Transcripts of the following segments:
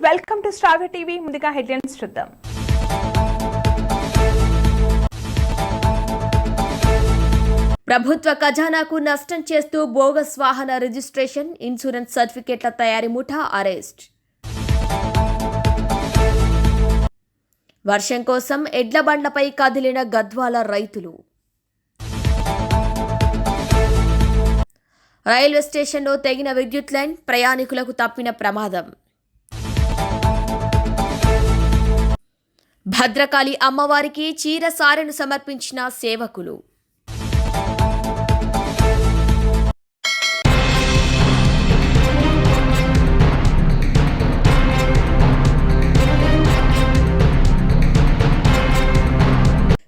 Welcome to star TV. ముందుగా headlines చూద్దాం. ప్రభుత్వ ఖజానాకు నష్టం చేస్తూ బోగస్ వాహన రిజిస్ట్రేషన్, ఇన్సూరెన్స్ సర్టిఫికెట్ల తయారీ ముఠా అరెస్ట్. వర్షం కోసం ఎడ్ల బండ్లపై కదిలిన గద్వాల రైతులు. రైల్వే స్టేషన్లో తెగిన విద్యుత్ లైన్, ప్రయాణికులకు తప్పిన ప్రమాదం. భద్రకాళి అమ్మవారికి చీర సారెను సమర్పించిన సేవకులు.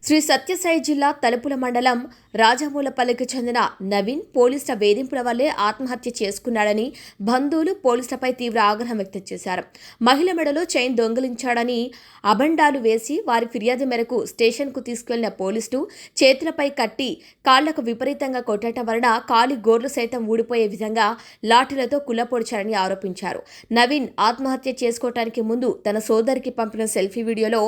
శ్రీ సత్యసాయి జిల్లా తలుపుల మండలం రాజమూలపల్లికి చెందిన నవీన్ పోలీసుల వేధింపుల వల్లే ఆత్మహత్య చేసుకున్నాడని బంధువులు పోలీసులపై తీవ్ర ఆగ్రహం వ్యక్తం చేశారు. మహిళ మెడలో చైన్ దొంగిలించాడని అబండాలు వేసి వారి ఫిర్యాదు మేరకు స్టేషన్కు తీసుకెళ్లిన పోలీసులు చేతులపై కట్టి కాళ్లకు విపరీతంగా కొట్టడం వలన కాలి గోర్లు సైతం ఊడిపోయే విధంగా లాఠీలతో కుల్లపొడిచారని ఆరోపించారు. నవీన్ ఆత్మహత్య చేసుకోవటానికి ముందు తన సోదరికి పంపిన సెల్ఫీ వీడియోలో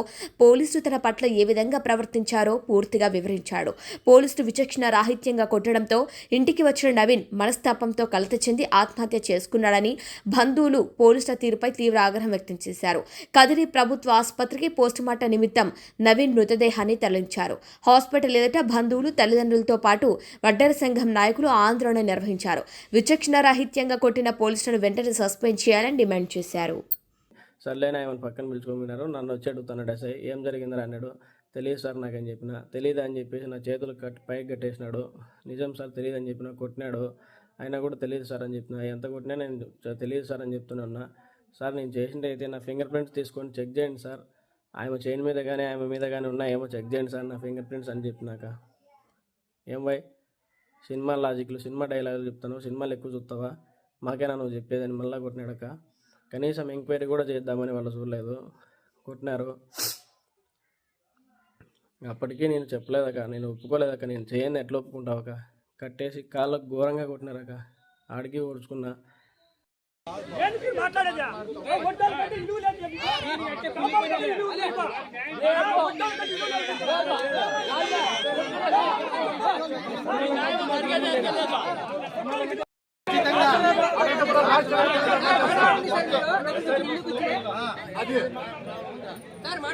పోలీసులు తన పట్ల ఏ విధంగా ప్రవర్తించారో పూర్తిగా వివరించాడు. పోలీసులు విచక్షణ రాహిత్యంగా కొట్టడంతో ఇంటికి వచ్చిన నవీన్ మనస్తాపంతో కలత చెంది ఆత్మహత్య చేసుకున్నాడని బంధువులు పోలీసుల తీరుపై తీవ్ర ఆగ్రహం వ్యక్తం చేశారు. కదిరి ప్రభుత్వ ఆసుపత్రికి పోస్టుమార్టం నిమిత్తం నవీన్ మృతదేహాన్ని తరలించారు. హాస్పిటల్ ఎదుట బంధువులు, తల్లిదండ్రులతో పాటు వడ్డెర సంఘం నాయకులు ఆందోళన నిర్వహించారు. విచక్షణ రాహిత్యంగా కొట్టిన పోలీసులను వెంటనే సస్పెండ్ చేయాలని డిమాండ్ చేశారు. సర్లేనా ఏమని పక్కన పిలుచుకోమన్నారు. నన్ను వచ్చి అడుగుతున్నాడు ఎస్ఐ, ఏం జరిగిందని అన్నాడు. తెలియదు సార్ నాకని చెప్పిన. తెలియదు అని చెప్పేసి నా చేతులు పైకి కట్టేసినాడు. నిజం సార్ తెలియదు అని చెప్పిన. కొట్టినాడు, అయినా కూడా తెలియదు సార్ అని చెప్పిన. ఎంత కొట్టినా నేను తెలియదు సార్ అని చెప్తూనే ఉన్నా. సార్ నేను చేసింది అయితే నా ఫింగర్ ప్రింట్స్ తీసుకొని చెక్ చేయండి సార్, ఆమె చైన్ మీద కానీ ఆమె మీద కానీ ఉన్నాయేమో చెక్ చేయండి సార్ నా ఫింగర్ ప్రింట్స్ అని చెప్పినాక, ఏం భయ్ సినిమా లాజిక్లు, సినిమా డైలాగులు చెప్తాను, సినిమాలు ఎక్కువ చూస్తావా, మాకేనా నువ్వు చెప్పేదని మళ్ళీ కొట్టినాడక. కనీసం ఎంక్వైరీ కూడా చేద్దామని వాళ్ళు చూడలేదు, కొట్టినారు. అప్పటికీ నేను చెప్పలేదక, నేను ఒప్పుకోలేదక, నేను చేయండి ఎట్లా ఒప్పుకుంటావక. కట్టేసి కాళ్ళకు ఘోరంగా కొట్టినారక, ఆడికి ఓడ్చుకున్నా.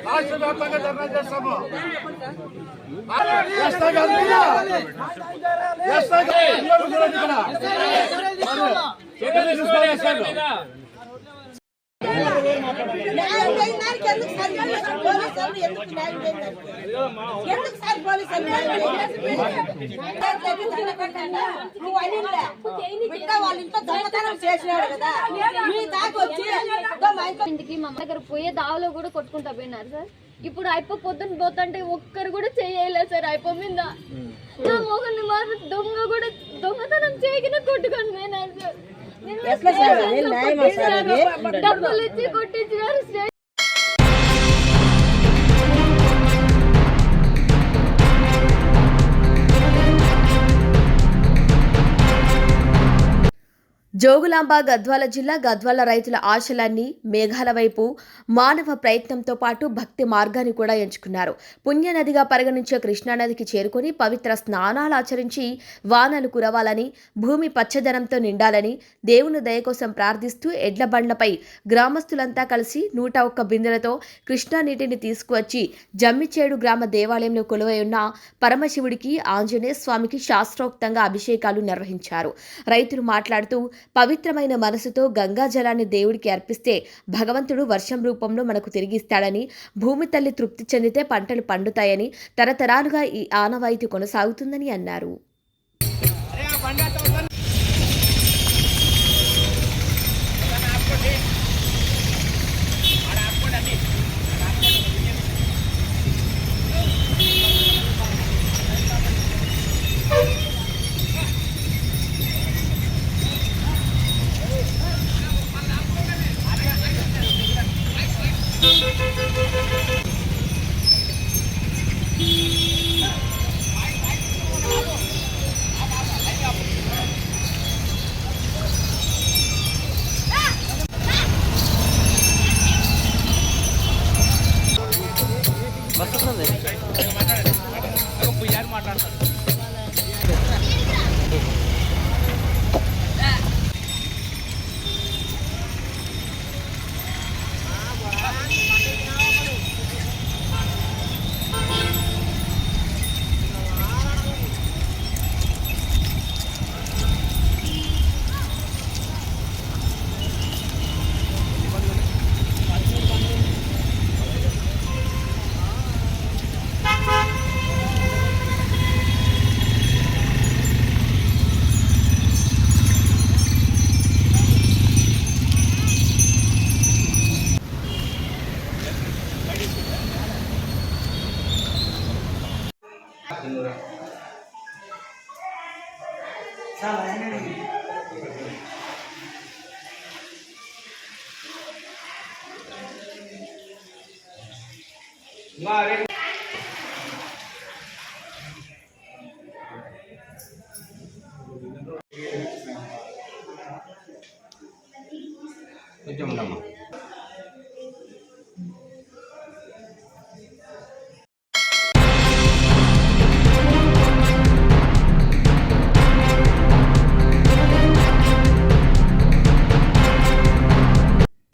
రాష్ట్ర వ్యాప్తంగా ధర్నా చేస్తాము. ఇంటికి మా దగ్గర పోయే దావలో కూడా కొట్టుకుంటా పోయినారు సార్. ఇప్పుడు అయిపో పొద్దున్న పోతుంటే ఒక్కరు కూడా చేయలేదు సార్. అయిపో మీద నా మొగల్ని మాత్రం దొంగతనం చేయకుండా కొట్టుకొని పోయినారు సార్. డబ్బులు ఇచ్చి కొట్టించినారు. జోగులాంబ గద్వాల జిల్లా గద్వాల రైతుల ఆశలన్నీ మేఘాల వైపు మానవ ప్రయత్నంతో పాటు భక్తి మార్గాన్ని కూడా ఎంచుకున్నారు. పుణ్యనదిగా పరిగణించే కృష్ణానదికి చేరుకుని పవిత్ర స్నానాలు ఆచరించి వానలు కురవాలని, భూమి పచ్చదనంతో నిండాలని దేవుని దయ కోసం ప్రార్థిస్తూ ఎడ్ల బండ్లపై గ్రామస్తులంతా కలిసి 101 బిందెలతో కృష్ణా నీటిని తీసుకువచ్చి జమ్మిచేడు గ్రామ దేవాలయంలో కొలువై ఉన్న పరమశివుడికి, ఆంజనేయ స్వామికి శాస్త్రోక్తంగా అభిషేకాలు నిర్వహించారు. రైతులు మాట్లాడుతూ పవిత్రమైన మనసుతో గంగా జలాన్ని దేవుడికి అర్పిస్తే భగవంతుడు వర్షం రూపంలో మనకు తిరిగిస్తాడని, భూమి తల్లి తృప్తి చెందితే పంటలు పండుతాయని తరతరాలుగా ఈ ఆనవాయితీ కొనసాగుతుందని అన్నారు.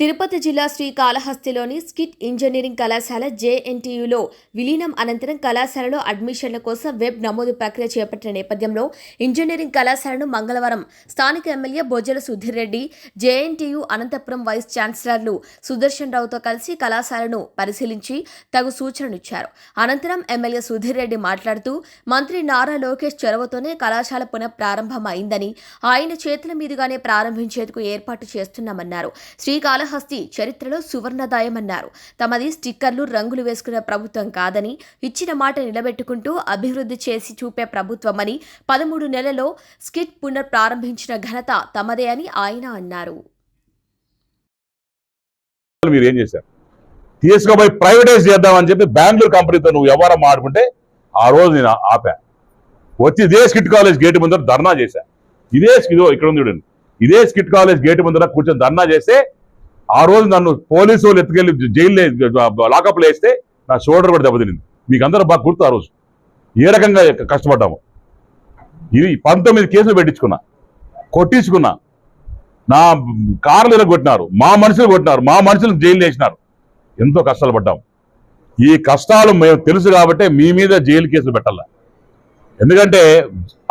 తిరుపతి జిల్లా శ్రీకాళహస్తిలోని స్కిట్ ఇంజనీరింగ్ కళాశాల జేఎన్టీయూలో విలీనం అనంతరం కళాశాలలో అడ్మిషన్ల కోసం వెబ్ నమోదు ప్రక్రియ చేపట్టిన నేపథ్యంలో ఇంజనీరింగ్ కళాశాలను మంగళవారం స్థానిక MLA Bojjala Sudheer Reddy, JNTU Anantapur vice ఛాన్సలర్లు సుదర్శన్ రావుతో కలిసి కళాశాలను పరిశీలించి తగు సూచనలిచ్చారు. అనంతరం ఎమ్మెల్యే సుధీర్ రెడ్డి మాట్లాడుతూ మంత్రి నారా లోకేష్ చొరవతోనే కళాశాల పునఃప్రారంభమైందని, ఆయన చేతుల మీదుగానే ప్రారంభించేందుకు ఏర్పాటు చేస్తున్నామన్నారు. శ్రీకాళహస్తి చరిత్రలో సువర్ణదాయమన్నారు. తమది స్టిక్కర్లు, రంగులు వేసుకున్న ప్రభుత్వం కాదని, ఇచ్చిన మాట నిలబెట్టుకుంటూ అభివృద్ధి చేసి చూపే ప్రభుత్వమని, 13 నెలల్లో స్కిట్ పునఃప్రారంభించిన ఘనత తమదే అని ఆయన అన్నారు. మీరు ఏం చేశారు? తీసుకుపోయి ప్రైవేటైజ్ చేద్దామని చెప్పి బెంగళూరు కంపెనీతో నువ్వు వ్యవహారం మాడుకుంటే ఆ రోజు నేను ఆపా. వచ్చి ఇదే స్కిట్ కాలేజ్ గేటు ముందర ధర్నా చేశా. ఇక్కడ ఉంది చూడండి, ఇదే స్కిట్ కాలేజ్ గేటు ముందర కూర్చొని ధర్నా చేస్తే ఆ రోజు నన్ను పోలీసు వాళ్ళు ఎత్తుకెళ్ళి జైల్లో లాకప్లో వేస్తే నా షోల్డర్ కూడా దెబ్బతినింది. మీకు అందరూ బాగా గుర్తు ఆ రోజు ఏ రకంగా కష్టపడ్డాము. ఇది 19 కేసులు పెట్టించుకున్నా, కొట్టించుకున్నా. నా కార్లు ఇలా కొట్టినారు, మా మనుషులు కొట్టినారు, మా మనుషులకు జైలు వేసినారు. ఎంతో కష్టాలు పడ్డాము. ఈ కష్టాలు మేము తెలుసు కాబట్టి మీ మీద జైలు కేసులు పెట్టాల. ఎందుకంటే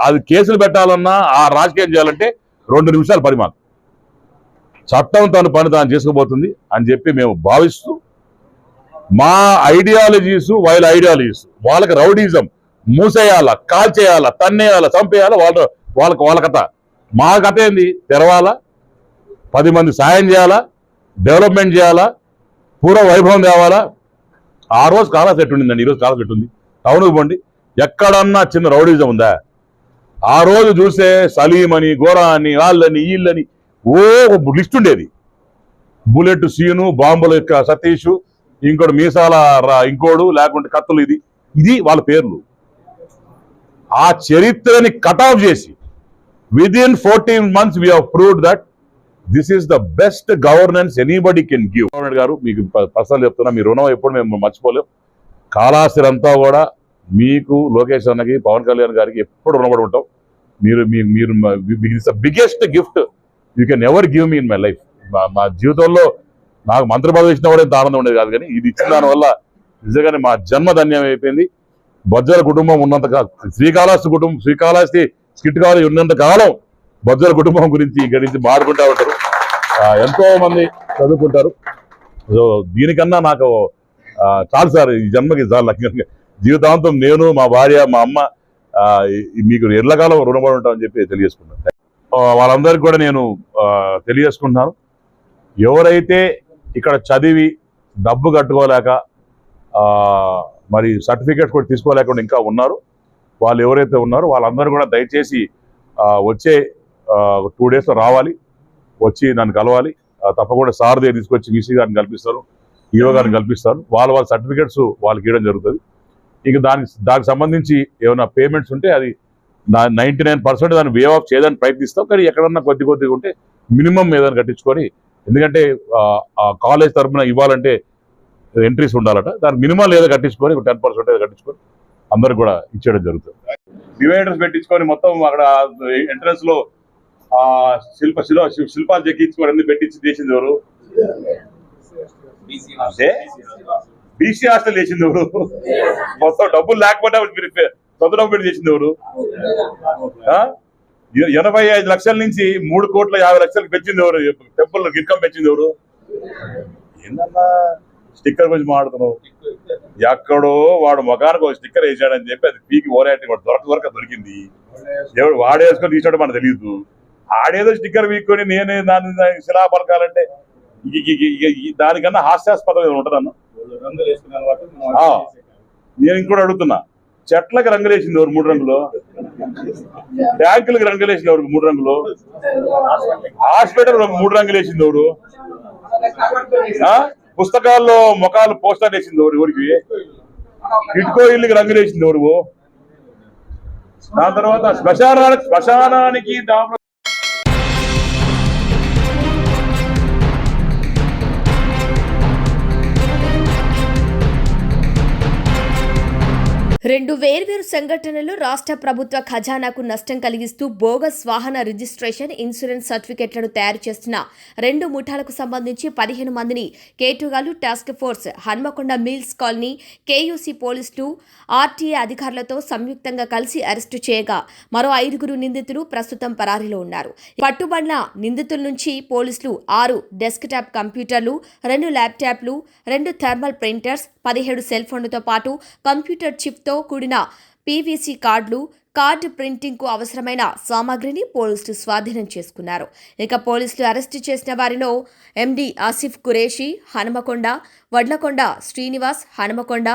అది కేసులు పెట్టాలన్నా, ఆ రాజకీయం చేయాలంటే 2 నిమిషాలు పని. మాకు చట్టం తన పని తాను చేసుకోబోతుంది అని చెప్పి మేము భావిస్తూ, మా ఐడియాలజీస్ వాళ్ళకి రౌడీజం, మూసేయాలా, కాల్చేయాలా, తన్నేయాలా, చంపేయాలా, వాళ్ళ కథ. మా కథ ఏంది? తెరవాలా, 10 మంది సాయం చేయాలా, డెవలప్మెంట్ చేయాలా, పూర్వ వైభవం తేవాలా. ఆ రోజు కాలా సెట్ ఉండిందండి, ఈరోజు కాలా సెట్ ఉంది. టౌన్కి పోండి, ఎక్కడన్నా చిన్న రౌడీజం ఉందా? ఆ రోజు చూస్తే సలీం అని, గోరా అని, వాళ్ళని, వీళ్ళని ఓ లిస్ట్ ఉండేది. బుల్లెట్ సీను, బాంబుల యొక్క సతీష్, ఇంకోటి మీసాల ఇంకోడు, లేకుంటే కత్తులు. ఇది వాళ్ళ పేర్లు. ఆ చరిత్రని కటాఫ్ చేసి within 14 months we have proved that this is the best governance anybody can give. Governor గారు మీకు పర్సనల్ చెప్తున్నా, మీ రుణం ఎప్పుడు మేము మర్చిపోలేం. కాళహస్తి అంతా కూడా మీకు, లోకేష్ అన్నకి, పవన్ కళ్యాణ్ గారికి ఎప్పుడు రుణపడి ఉంటాం. మీరు biggest gift you can ever give me in my life. మా జీవితంలో నాకు మంత్రి పదవి ఇచ్చిన కూడా ఎంత ఆనందం ఉండేది కాదు, కానీ ఇది ఇచ్చిన దానివల్ల నిజంగానే మా జన్మ ధన్యం అయిపోయింది. బొజ్జల కుటుంబం ఉన్నంత కాలం, శ్రీకాళహస్తి స్కిట్ కాలేజ్ ఉన్నంత కాలం బొజ్జల కుటుంబం గురించి మాట్లాడుకుంటూ ఉంటారు. ఎంతో మంది చదువుకుంటారు. సో దీనికన్నా నాకు చాలు సార్, ఈ జన్మకి చాలు. జీవితాంతం నేను, మా భార్య, మా అమ్మ మీకు ఎల్లకాలం రుణపడి ఉంటామని చెప్పి తెలియజేసుకున్నాను. వాళ్ళందరికీ కూడా నేను తెలియజేసుకుంటున్నాను, ఎవరైతే ఇక్కడ చదివి డబ్బు కట్టుకోలేక మరి సర్టిఫికేట్స్ కూడా తీసుకోలేకుండా ఇంకా ఉన్నారు, వాళ్ళు ఎవరైతే ఉన్నారో వాళ్ళందరూ కూడా దయచేసి వచ్చే 2 daysలో రావాలి, వచ్చి నన్ను కలవాలి. తప్పకుండా సార్ దగ్గర తీసుకొచ్చి వీసీ గారిని కల్పిస్తారు, ఈఓ గారిని కల్పిస్తారు. వాళ్ళ సర్టిఫికేట్స్ వాళ్ళకి ఇవ్వడం జరుగుతుంది. ఇక దానికి సంబంధించి ఏమైనా పేమెంట్స్ ఉంటే అది 99% దాన్ని వే ఆఫ్ చేయడానికి ప్రయత్నిస్తాం. కానీ ఎక్కడన్నా కొద్దిగా ఉంటే మినిమం ఏదైనా కట్టించుకొని, ఎందుకంటే కాలేజ్ తరఫున ఇవ్వాలంటే ఎంట్రీస్ ఉండాలట, దానికి మినిమం ఏదో కట్టించుకొని 10% ఏదో కట్టించుకొని అందరికి కూడా ఇచ్చేయడం జరుగుతుంది. డివైడర్స్ పెట్టించుకొని మొత్తం అక్కడ ఎంట్రన్స్ లో శిల్పాలు చెక్కించుకొని అన్ని పెట్టించి చేసింది ఎవరు? అంటే బీసీ హాస్టల్ చేసింది ఎవరు? మొత్తం డబ్బులు లేకపోతే మీరు సొంత పెట్టి చేసింది ఎవరు? 85 లక్షల నుంచి 3,50,00,000 పెంచింది ఎవరు? టెంపుల్ ఇన్కమ్ పెంచింది ఎవరు? ఏందన్నా స్టిక్కర్ గురించి మాట్లాడుతున్నావు? ఎక్కడో వాడు ముఖానికి ఒక స్టిక్కర్ వేసాడని చెప్పి అది పీకి ఓరాటి వాడు దొరికింది. ఎవడు వాడేసుకొని తీసాడో మనకు తెలియదు. ఆడేదో స్టిక్కర్ వీక్కొని నేనే దాన్ని శిలా పలకాలంటే దానికన్నా హాస్యాస్పదం ఏమైనా ఉంటుందన్న? నేను ఇంకోటి అడుగుతున్నా, చెట్లకు రంగులేసింది ఎవరు 3 రంగులు? ట్యాంకులకు రంగులేసింది ఎవరు 3 రంగులు? హాస్పిటల్ 3 రంగులు వేసింది ఎవరు? పుస్తకాల్లో ముఖాలు పోస్టర్ వేసింది ఎవరు? ఎవరికి? ఇటుకో ఇల్లుకి రంగులు వేసింది ఎవరు? దాని తర్వాత శ్మశానానికి దాంట్లో రెండు వేర్వేరు సంఘటనలు రాష్ట్ర ప్రభుత్వ ఖజానాకు నష్టం కలిగిస్తూ బోగస్ వాహన రిజిస్ట్రేషన్, ఇన్సూరెన్స్ సర్టిఫికెట్లను తయారు చేస్తున్న 2 ముఠాలకు సంబంధించి 15 మందిని కేటుగాలు task force, Hanamkonda mills colony, KUC పోలీసులు, ఆర్టీఏ అధికారులతో సంయుక్తంగా కలిసి అరెస్టు చేయగా మరో 5 నిందితులు ప్రస్తుతం పరారీలో ఉన్నారు. పట్టుబడిన నిందితుల నుంచి పోలీసులు 6 డెస్క్టాప్ కంప్యూటర్లు, 2 ల్యాప్టాప్లు, 2 థర్మల్ ప్రింటర్స్, 17 సెల్ ఫోన్లతో పాటు కంప్యూటర్ చిప్తో కూడిన పీవీసీ కార్డులు, కార్డు ప్రింటింగ్ కు అవసరమైన సామాగ్రిని పోలీసులు స్వాధీనం చేసుకున్నారు. ఇక పోలీసులు అరెస్టు చేసిన వారిలో MD Asif Qureshi Hanumakonda, Vadlakonda Srinivas Hanumakonda,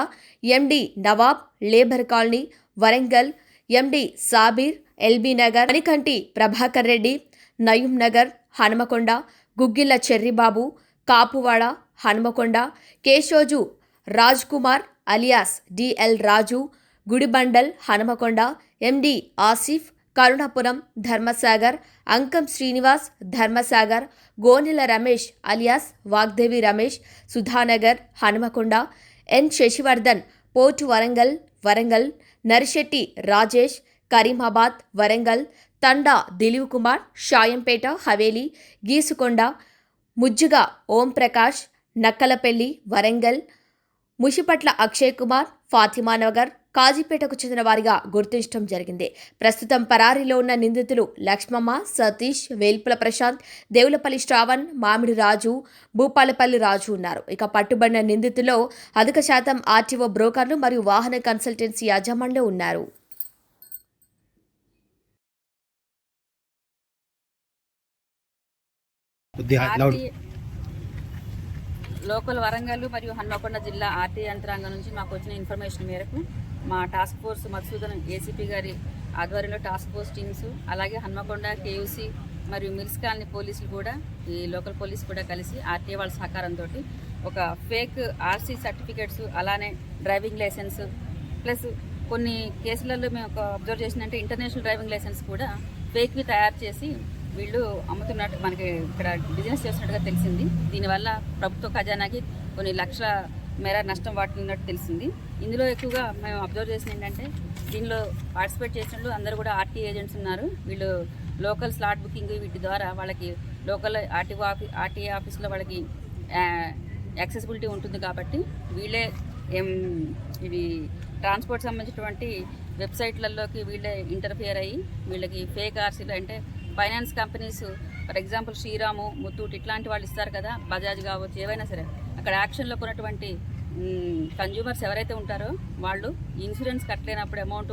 MD Nawab labour colony Warangal, MD Sabir LB Nagar, Manikanti Prabhakar Reddy Nayeem Nagar Hanumakonda, Guggilla Cherribabu Kapuwada Hanumakonda, Keshoju Raj Kumar alias DL Raju Gudibandal Hanumakonda, MD Asif Karunapuram Dharmasagar, Ankam Srinivas Dharmasagar, Gonela Ramesh alias Vagdevi Ramesh Sudhanagar Hanumakonda, N Shashivardhan fort Warangal, Narishetti Rajesh Karimabad Warangal, Thanda Dileep Kumar Shayampet Haveli, Geesukonda Mujjuga Omprakash Nakkalapelli Warangal, Mushipatla Akshay Kumar ఫాతిమానగర్, కాజీపేటకు చెందిన వారిగా గుర్తించడం జరిగింది. ప్రస్తుతం పరారీలో ఉన్న నిందితులు లక్ష్మమ్మ, సతీష్, వేల్పుల ప్రశాంత్, దేవులపల్లి శ్రావణ్, మామిడి రాజు, భూపాలపల్లి రాజు ఉన్నారు. ఇక పట్టుబడిన నిందితుల్లో అధిక శాతం ఆర్టీఓ బ్రోకర్లు మరియు వాహన కన్సల్టెన్సీ యాజమాన్లు ఉన్నారు. లోకల్ వరంగల్ మరియు హన్మకొండ జిల్లా ఆర్టీ యంత్రాంగం నుంచి మాకు వచ్చిన ఇన్ఫర్మేషన్ మేరకు మా టాస్క్ ఫోర్స్ మధుసూదన్ ఏసీపీ గారి ఆధ్వర్యంలో టాస్క్ ఫోర్స్ టీమ్స్, అలాగే హన్మకొండ కేయూసీ మరియు మిల్స్ కాలనీ పోలీసులు కూడా, ఈ లోకల్ పోలీసు కూడా కలిసి ఆర్టీఏ వాళ్ళ సహకారంతో ఒక ఫేక్ ఆర్సీ సర్టిఫికేట్స్, అలానే డ్రైవింగ్ లైసెన్స్, ప్లస్ కొన్ని కేసులలో మేము ఒక అబ్జర్వ్ చేసినంటే ఇంటర్నేషనల్ డ్రైవింగ్ లైసెన్స్ కూడా ఫేక్వి తయారు చేసి వీళ్ళు అమ్ముతున్నట్టు మనకి ఇక్కడ బిజినెస్ చేస్తున్నట్టుగా తెలిసింది. దీనివల్ల ప్రభుత్వ ఖజానాకి కొన్ని లక్షల మేర నష్టం వాటిల్లినట్టు తెలిసింది. ఇందులో ఎక్కువగా మేము అబ్జర్వ్ చేసిన ఏంటంటే దీనిలో పార్టిసిపేట్ చేసినట్లు అందరూ కూడా ఆర్టీ ఏజెంట్స్ ఉన్నారు. వీళ్ళు లోకల్ స్లాట్ బుకింగ్ వీటి ద్వారా వాళ్ళకి లోకల్ ఆర్టీఏ ఆఫీస్లో వాళ్ళకి యాక్సెసిబిలిటీ ఉంటుంది కాబట్టి వీళ్ళే ఇవి ట్రాన్స్పోర్ట్ సంబంధించినటువంటి వెబ్సైట్లలోకి వీళ్ళే ఇంటర్ఫియర్ అయ్యి వీళ్ళకి ఫేక్ ఆర్సీలు అంటే finance companies, for example Sriramu, Muthoot ఇట్లాంటి వాళ్ళు ఇస్తారు కదా, బజాజ్ కావచ్చు, ఏవైనా సరే అక్కడ యాక్షన్లో కొన్నటువంటి కన్జ్యూమర్స్ ఎవరైతే ఉంటారో వాళ్ళు ఇన్సూరెన్స్ కట్టలేనప్పుడు, అమౌంట్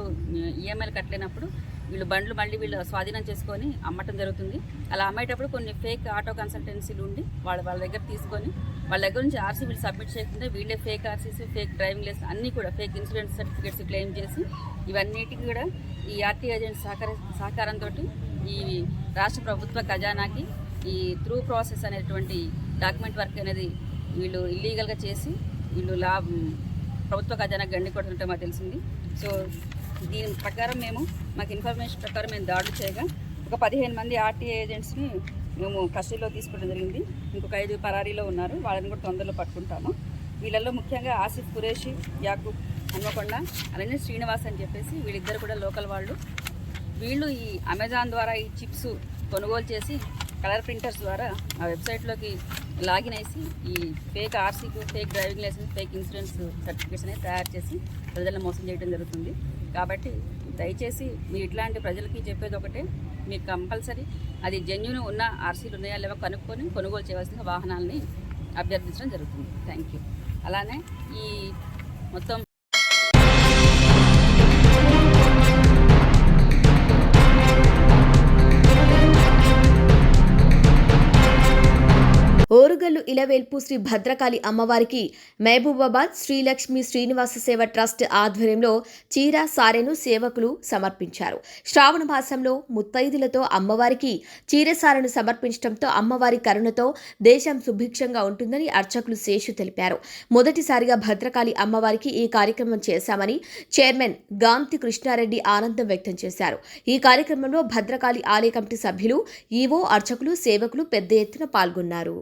ఈఎంఐలు కట్టలేనప్పుడు వీళ్ళు బండ్లు మళ్ళీ వీళ్ళు స్వాధీనం చేసుకొని అమ్మటం జరుగుతుంది. అలా అమ్మేటప్పుడు కొన్ని ఫేక్ ఆటో కన్సల్టెన్సీలు ఉండి వాళ్ళ దగ్గర తీసుకొని వాళ్ళ దగ్గర నుంచి ఆర్సీ వీళ్ళు సబ్మిట్ చేయకుండా వీళ్ళే fake RCs, fake driving licence అన్నీ కూడా ఫేక్ ఇన్సూరెన్స్ సర్టిఫికేట్స్ క్లెయిమ్ చేసి ఇవన్నిటికీ కూడా ఈ ఆర్టీ ఏజెంట్స్ సహకారంతో ఈ రాష్ట్ర ప్రభుత్వ ఖజానాకి ఈ త్రూ ప్రాసెస్ అనేటువంటి డాక్యుమెంట్ వర్క్ అనేది వీళ్ళు ఇల్లీగల్గా చేసి వీళ్ళు ప్రభుత్వ ఖజానాకి గండి కొడుతుంటే మాకు తెలిసింది. సో దీని ప్రకారం మాకు ఇన్ఫర్మేషన్ ప్రకారం మేము దాడులు చేయగా ఒక 15 మంది ఆర్టీఏ ఏజెంట్స్ని మేము కస్టడీలో తీసుకోవడం జరిగింది. ఇంకొక 5 పరారీలో ఉన్నారు. వాళ్ళని కూడా తొందరలో పట్టుకుంటాము. వీళ్ళల్లో ముఖ్యంగా ఆసిఫ్ ఖురేషి, యాకూబ్ హన్మకొండ, అలానే శ్రీనివాస్ అని చెప్పేసి వీళ్ళిద్దరు కూడా లోకల్ వాళ్ళు. వీళ్ళు ఈ అమెజాన్ ద్వారా ఈ చిప్స్ కొనుగోలు చేసి కలర్ ప్రింటర్స్ ద్వారా ఆ వెబ్సైట్లోకి లాగిన్ వేసి ఈ fake RC, fake driving licence, fake insurance certificates అనేది తయారు చేసి ప్రజలను మోసం చేయడం జరుగుతుంది. కాబట్టి దయచేసి మీరు ఇట్లాంటి ప్రజలకి చెప్పేది ఒకటే, మీరు కంపల్సరీ అది జెన్యూన్ ఉన్న ఆర్సీలు ఉన్నాయా లేవో కనుక్కొని కొనుగోలు చేయవలసిన వాహనాలని అభ్యర్థించడం జరుగుతుంది. Thank you. అలానే ఈ మొత్తం ఓరుగల్లు ఇలవేల్పు శ్రీ భద్రకాళి అమ్మవారికి మహబూబాబాద్ శ్రీలక్ష్మి శ్రీనివాస సేవ ట్రస్ట్ ఆధ్వర్యంలో చీర సారెను సేవకులు సమర్పించారు. శ్రావణ మాసంలో ముత్తైదులతో అమ్మవారికి చీర సారెను సమర్పించడంతో అమ్మవారి కరుణతో దేశం సుభిక్షంగా ఉంటుందని అర్చకులు శేషు తెలిపారు. మొదటిసారిగా భద్రకాళి అమ్మవారికి ఈ కార్యక్రమం చేశామని చైర్మన్ గాంతి కృష్ణారెడ్డి ఆనందం వ్యక్తం చేశారు. ఈ కార్యక్రమంలో భద్రకాళి ఆలయ కమిటీ సభ్యులు, ఈవో, అర్చకులు, సేవకులు పెద్ద ఎత్తున పాల్గొన్నారు.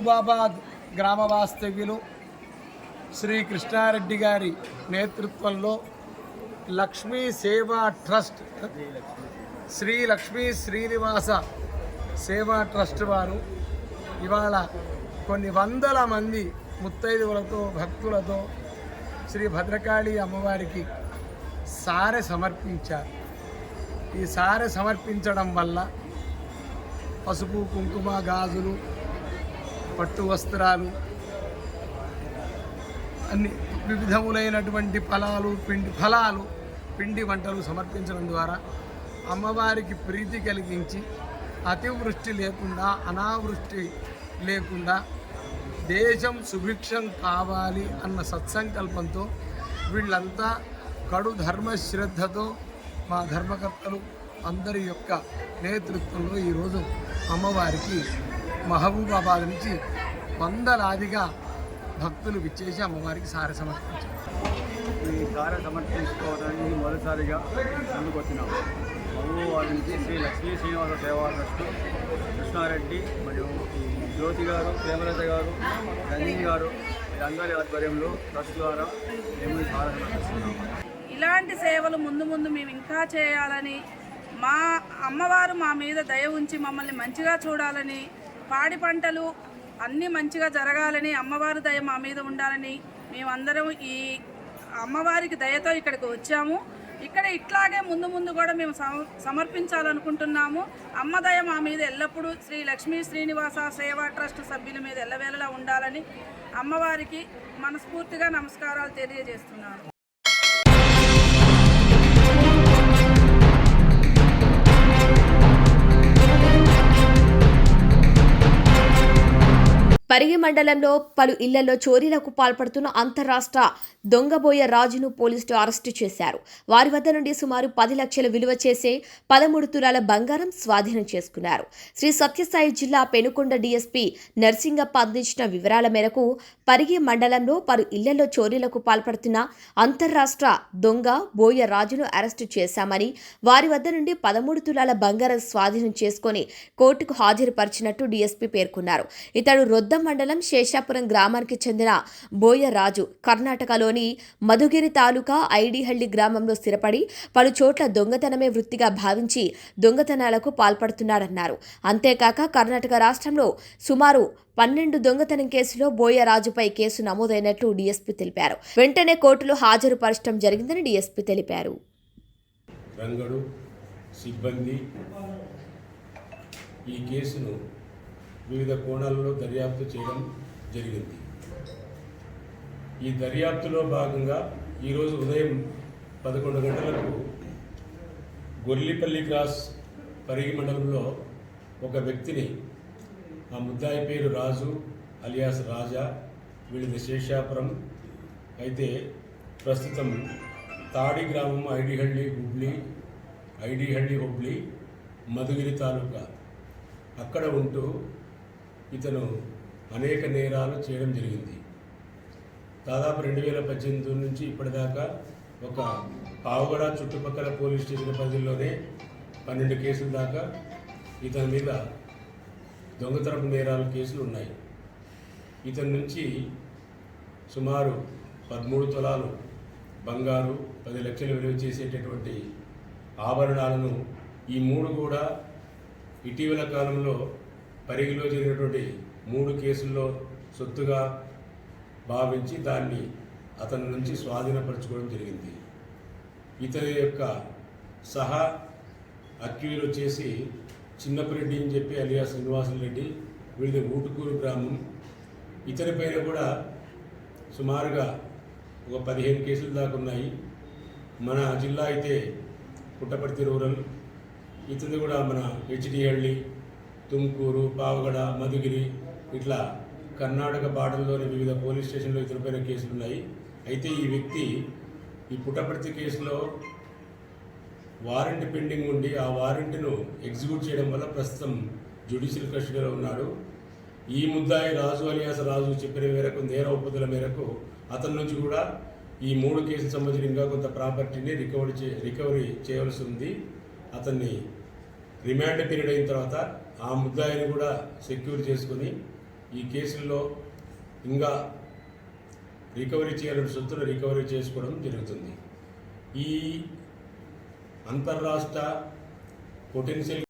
మహబూబాబాద్ గ్రామ వాస్తవ్యులు శ్రీ కృష్ణారెడ్డి గారి నేతృత్వంలో లక్ష్మీ సేవా ట్రస్ట్, శ్రీ లక్ష్మీ శ్రీనివాస సేవా ట్రస్ట్ వారు ఇవాళ కొన్ని వందల మంది ముత్తైదువులతో, భక్తులతో శ్రీ భద్రకాళి అమ్మవారికి సారె సమర్పించారు. ఈ సారె సమర్పించడం వల్ల పసుపు, కుంకుమ, గాజులు, పట్టు వస్త్రాలు, అన్ని వివిధములైనటువంటి పిండి వంటలు సమర్పించడం ద్వారా అమ్మవారికి ప్రీతి కలిగించి అతివృష్టి లేకుండా, అనావృష్టి లేకుండా దేశం సుభిక్షం కావాలి అన్న సత్సంకల్పంతో వీళ్ళంతా కడు ధర్మశ్రద్ధతో మా ధర్మకర్తలు అందరి యొక్క నేతృత్వంలో ఈరోజు అమ్మవారికి మహబూబాబాద్ నుంచి వందలాదిగా భక్తులు విచ్చేసి అమ్మవారికి సారె సమర్పించారు. ఈ సారె సమర్పించుకోవడానికి మొదటిసారిగా ముందుకు వచ్చినాము. మహబూబాబాద్ నుంచి శ్రీ లక్ష్మీ శ్రీనివాస సేవా ట్రస్ట్ కృష్ణారెడ్డి మరియు జ్యోతి గారు, ప్రేమలత గారు, రంజన్ గారు వీరందరి ఆధ్వర్యంలో ట్రస్ట్ ద్వారా మేము ఈ సారె సమర్పిస్తున్నాము. ఇలాంటి సేవలు ముందు ముందు మేము ఇంకా చేయాలని, మా అమ్మవారు మా మీద దయ ఉంచి మమ్మల్ని మంచిగా చూడాలని, పాడి పంటలు అన్నీ మంచిగా జరగాలని, అమ్మవారి దయ మా మీద ఉండాలని మేమందరం ఈ అమ్మవారికి దయతో ఇక్కడికి వచ్చాము. ఇక్కడ ఇట్లాగే ముందు ముందు కూడా మేము సమర్పించాలనుకుంటున్నాము. అమ్మ దయ మా మీద ఎల్లప్పుడూ శ్రీ లక్ష్మీ శ్రీనివాస సేవా ట్రస్ట్ సభ్యుల మీద ఎల్లవేళలా ఉండాలని అమ్మవారికి మనస్ఫూర్తిగా నమస్కారాలు తెలియజేస్తున్నాను. పరిగి మండలంలో పలు ఇళ్లలో చోరీలకు పాల్పడుతున్న అంతర్రాష్ట్ర దొంగబోయ రాజును పోలీసులు అరెస్టు చేశారు. వారి వద్ద నుండి సుమారు 10 లక్షల విలువ చేసే 13 తులాల బంగారం స్వాధీనం చేసుకున్నారు. శ్రీ సత్యసాయి జిల్లా పెనుకొండ డీఎస్పీ నర్సింగప్ప అందించిన వివరాల మేరకు పరిగి మండలంలో పలు ఇళ్లలో చోరీలకు పాల్పడుతున్న అంతర్రాష్ట్ర దొంగ బోయ రాజును అరెస్టు చేశామని, వారి వద్ద నుండి 13 తులాల బంగారం స్వాధీనం చేసుకుని కోర్టుకు హాజరుపరిచినట్టు డీఎస్పీ పేర్కొన్నారు. ఇతడు రొద్దం మండలం శేషాపురం గ్రామానికి చెందిన బోయ రాజు కర్ణాటకలోని మధుగిరి తాలూకా ఐడిహళ్లి గ్రామంలో స్థిరపడి పలు చోట్ల దొంగతనమే వృత్తిగా భావించి దొంగతనాలకు పాల్పడుతున్నాడన్నారు. అంతేకాక కర్ణాటక రాష్ట్రంలో సుమారు 12 దొంగతనం కేసులో బోయ రాజుపై కేసు నమోదైనట్లు డీఎస్పీ తెలిపారు. వెంటనే కోర్టులో హాజరుపరచడం జరిగిందని డీఎస్పీ తెలిపారు. రంగడు సిబ్బంది ఈ కేసును వివిధ కోణాలలో దర్యాప్తు చేయడం జరిగింది. ఈ దర్యాప్తులో భాగంగా ఈరోజు ఉదయం 11 గంటలకు గొర్లిపల్లి క్రాస్ పరిగి మండలంలో ఒక వ్యక్తిని, ఆ ముద్దాయి పేరు రాజు అలియాస్ రాజా, వీళ్ళది శేషాపురం, అయితే ప్రస్తుతం తాడి గ్రామం ఐడిహళ్ళి హుబ్లీ మధుగిరి తాలూకా అక్కడ ఉంటూ ఇతను అనేక నేరాలు చేయడం జరిగింది. దాదాపు 2018 నుంచి ఇప్పటిదాకా ఒక పావుగడ చుట్టుపక్కల పోలీస్ స్టేషన్ పరిధిలోనే 12 కేసుల దాకా ఇతని మీద దొంగతనపు నేరాల కేసులు ఉన్నాయి. ఇతని నుంచి సుమారు 13 తులాలు బంగారు, 10 లక్షలు విలువ చేసేటటువంటి ఆభరణాలను ఈ 3 కూడా ఇటీవల కాలంలో పరిగిలో జరిగినటువంటి 3 కేసుల్లో సొత్తుగా భావించి దాన్ని అతని నుంచి స్వాధీనపరచుకోవడం జరిగింది. ఇతని యొక్క సహా అక్యూజ్ వచ్చేసి చిన్నపరెడ్డి అని చెప్పి అలియా శ్రీనివాసులరెడ్డి, వీళ్ళది ఊటుకూరు గ్రామం. ఇతనిపైన కూడా సుమారుగా ఒక 15 కేసులు దాకా ఉన్నాయి. మన జిల్లా అయితే పుట్టపర్తి రూరల్, ఇతని కూడా మన హెచ్డిహళ్ళి, తుమ్కూరు, పావగడ, మధుగిరి, ఇట్లా కర్ణాటక బార్డర్లోని వివిధ పోలీస్ స్టేషన్లో ఇతనిపైన కేసులు ఉన్నాయి. అయితే ఈ వ్యక్తి ఈ పుట్టపర్తి కేసులో వారెంట్ పెండింగ్ ఉండి ఆ వారెంట్ను ఎగ్జిక్యూట్ చేయడం వల్ల ప్రస్తుతం జ్యుడిషియల్ కస్టడీలో ఉన్నాడు. ఈ ముద్దాయి రాజు అలియాస్ రాజు చెప్పిన మేరకు, నేర ఒప్పుదల మేరకు అతని నుంచి కూడా ఈ 3 కేసులు సంబంధించిన ఇంకా కొంత ప్రాపర్టీని రికవరీ చేయవలసి ఉంది. అతన్ని రిమాండ్ పీరియడ్ అయిన తర్వాత ఆ ముద్దాయిని కూడా సెక్యూర్ చేసుకుని ఈ కేసుల్లో ఇంకా రికవరీ చేయాలని సొత్తును రికవరీ చేసుకోవడం జరుగుతుంది. ఈ అంతర్రాష్ట్ర పొటెన్షియల్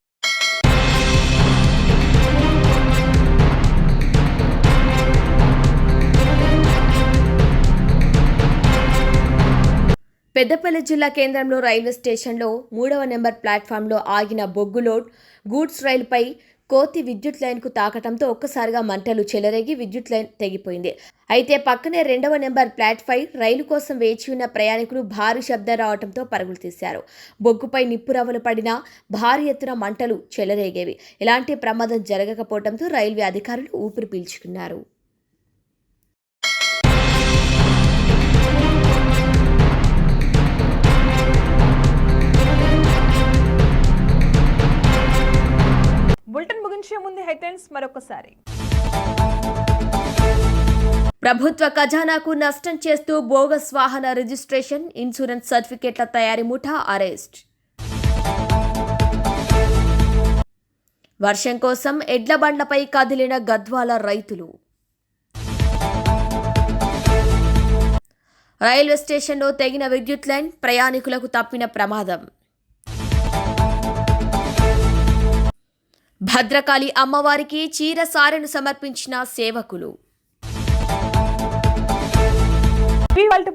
పెద్దపల్లి జిల్లా కేంద్రంలో రైల్వే స్టేషన్లో 3వ నెంబర్ ప్లాట్ఫామ్లో ఆగిన బొగ్గు లోడ్ గూడ్స్ రైలుపై కోతి విద్యుత్ లైన్కు తాకటంతో ఒక్కసారిగా మంటలు చెలరేగి విద్యుత్ లైన్ తెగిపోయింది. అయితే పక్కనే 2వ నెంబర్ ప్లాట్పై రైలు కోసం వేచి ఉన్న ప్రయాణికులు భారీ శబ్దం రావడంతో పరుగులు తీశారు. బొగ్గుపై నిప్పురవ్వలు పడినా భారీ ఎత్తున మంటలు చెలరేగేవి. ఎలాంటి ప్రమాదం జరగకపోవడంతో రైల్వే అధికారులు ఊపిరి పీల్చుకున్నారు. బులెటిన్ ముగించే ముందు హెడ్లైన్స్ మరొకసారి. ప్రభుత్వ ఖజానాకు నష్టం చేస్తూ బోగస్ వాహన రిజిస్ట్రేషన్, ఇన్సూరెన్స్ సర్టిఫికెట్ల తయారీ ముఠా అరెస్ట్. వర్షం కోసం ఎడ్ల బండ్లపై కదిలిన గద్వాల రైతులు. రైల్వే స్టేషన్లో తెగిన విద్యుత్ లైన్, ప్రయాణికులకు తప్పిన ప్రమాదం. భద్రకాళి అమ్మవారికి చీర సారెను సమర్పించిన సేవకులు.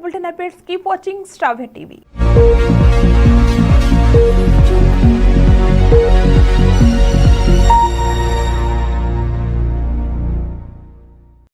Bulletin updates, keep watching star TV.